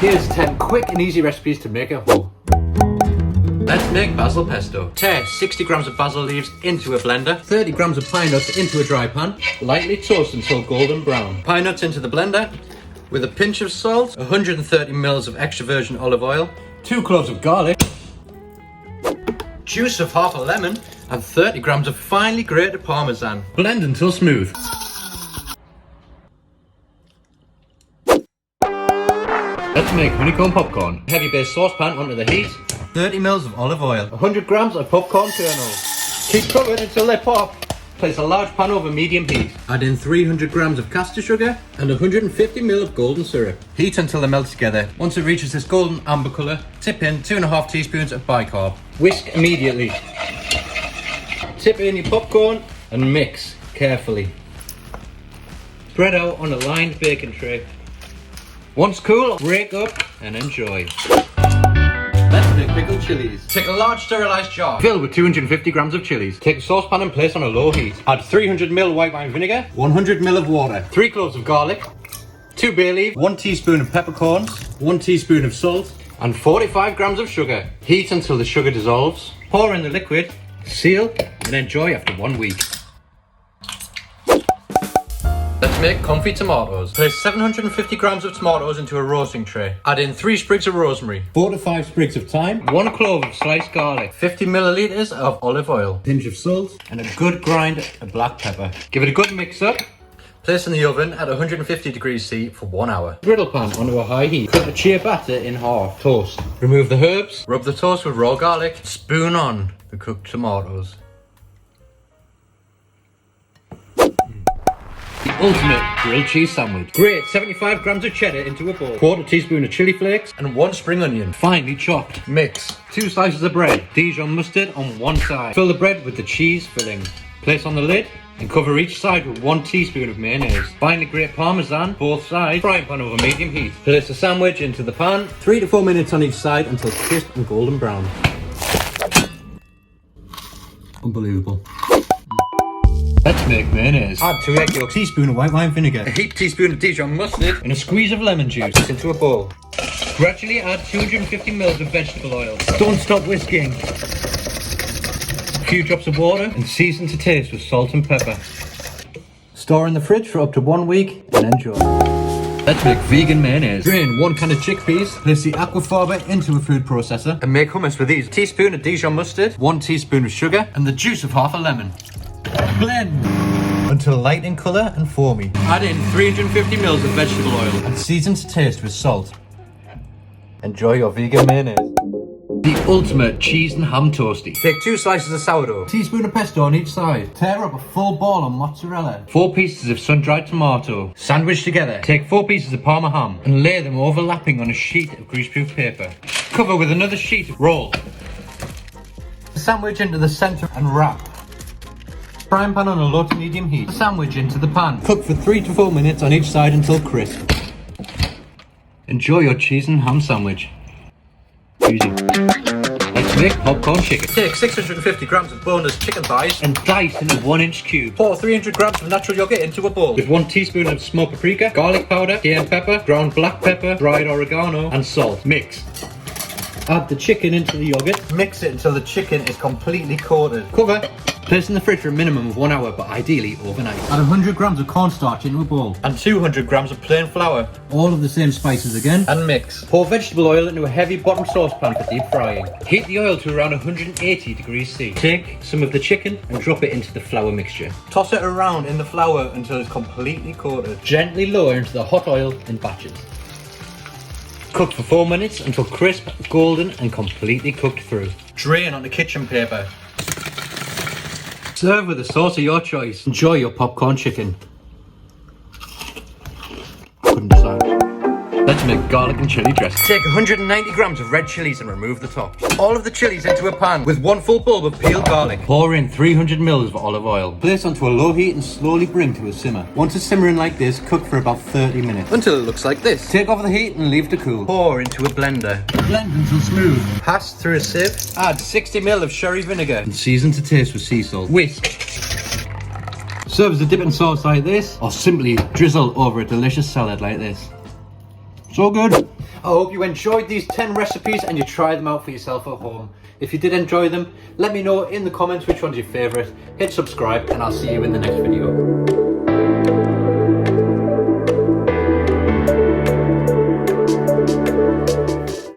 Here's 10 quick and easy recipes to make at home. Let's make basil pesto. Tear 60 grams of basil leaves into a blender, 30 grams of pine nuts into a dry pan, lightly toast until golden brown. Pine nuts into the blender with a pinch of salt, 130 ml of extra virgin olive oil, 2 cloves of garlic, juice of half a lemon, and 30 grams of finely grated parmesan. Blend until smooth. Let's make honeycomb popcorn. Heavy base saucepan onto the heat, 30 ml of olive oil, 100 grams of popcorn kernels. Keep covered until they pop. Place a large pan over medium heat. Add in 300 grams of caster sugar and 150 ml of golden syrup. Heat until they melt together. Once it reaches this golden amber colour, tip in 2.5 teaspoons of bicarb. Whisk immediately. Tip in your popcorn and mix carefully. Spread out on a lined baking tray. Once cool, rake up and enjoy. Let's make pickled chilies. Take a large sterilised jar, fill with 250 grams of chilies. Take a saucepan and place on a low heat. Add 300 ml white wine vinegar, 100 ml of water, 3 cloves of garlic, 2 bay leaves, 1 teaspoon of peppercorns, 1 teaspoon of salt, and 45 grams of sugar. Heat until the sugar dissolves. Pour in the liquid, seal, and enjoy after 1 week. Let's make confit tomatoes. Place 750 grams of tomatoes into a roasting tray. Add in 3 sprigs of rosemary, 4 to 5 sprigs of thyme, 1 clove of sliced garlic, 50 milliliters of olive oil, pinch of salt, and a good grind of black pepper. Give it a good mix up. Place in the oven at 150 degrees C for 1 hour. Griddle pan onto a high heat. Cut the chia batter in half. Toast. Remove the herbs. Rub the toast with raw garlic. Spoon on the cooked tomatoes. The ultimate grilled cheese sandwich. Grate 75 grams of cheddar into a bowl. 1/4 teaspoon of chili flakes and 1 spring onion, finely chopped. Mix. 2 slices of bread. Dijon mustard on one side. Fill the bread with the cheese filling. Place on the lid and cover each side with 1 teaspoon of mayonnaise. Finely grate parmesan, both sides. Frying pan over medium heat. Place the sandwich into the pan. 3 to 4 minutes on each side until crisp and golden brown. Unbelievable. Let's make mayonnaise. Add 2 egg yolks, teaspoon of white wine vinegar, a heaped teaspoon of Dijon mustard, and a squeeze of lemon juice into a bowl. Gradually add 250 ml of vegetable oil. Don't stop whisking. A few drops of water and season to taste with salt and pepper. Store in the fridge for up to 1 week and enjoy. Let's make vegan mayonnaise. Drain 1 can of chickpeas, place the aquafaba into a food processor, and make hummus with these. A teaspoon of Dijon mustard, 1 teaspoon of sugar, and the juice of half a lemon. Blend until light in colour and foamy. Add in 350 ml of vegetable oil and season to taste with salt. Enjoy your vegan mayonnaise. The ultimate cheese and ham toastie. Take 2 slices of sourdough, teaspoon of pesto on each side. Tear up a full ball of mozzarella, 4 pieces of sun-dried tomato. Sandwich together. Take 4 pieces of parma ham and lay them overlapping on a sheet of greaseproof paper. Cover with another sheet. Roll. Sandwich into the centre and wrap. Frying pan on a low to medium heat. The sandwich into the pan. Cook for 3 to 4 minutes on each side until crisp. Enjoy your cheese and ham sandwich. Easy. Let's make popcorn chicken. Take 650 grams of boneless chicken thighs and dice into 1-inch cubes. Pour 300 grams of natural yogurt into a bowl with 1 teaspoon of smoked paprika, garlic powder, cayenne pepper, ground black pepper, dried oregano, and salt. Mix. Add the chicken into the yogurt. Mix it until the chicken is completely coated. Cover. Place in the fridge for a minimum of 1 hour, but ideally overnight. Add 100 grams of cornstarch into a bowl and 200 grams of plain flour. All of the same spices again and mix. Pour vegetable oil into a heavy bottom saucepan for deep frying. Heat the oil to around 180 degrees C. Take some of the chicken and drop it into the flour mixture. Toss it around in the flour until it's completely coated. Gently lower into the hot oil in batches. Cook for 4 minutes until crisp, golden, and completely cooked through. Drain onto kitchen paper. Serve with a sauce of your choice. Enjoy your popcorn chicken. Couldn't decide. Let's make garlic and chili dressing. Take 190 grams of red chilies and remove the tops. All of the chilies into a pan with 1 full bulb of peeled garlic. Pour in 300 ml of olive oil. Place onto a low heat and slowly bring to a simmer. Once it's simmering like this, cook for about 30 minutes. Until it looks like this. Take off the heat and leave to cool. Pour into a blender. Blend until smooth. Pass through a sieve. Add 60 ml of sherry vinegar and season to taste with sea salt. Whisk. Serve as a dipping sauce like this, or simply drizzle over a delicious salad like this. So good. I hope you enjoyed these 10 recipes and you try them out for yourself at home. If you did enjoy them, let me know in the comments which one's your favourite. Hit subscribe and I'll see you in the next video.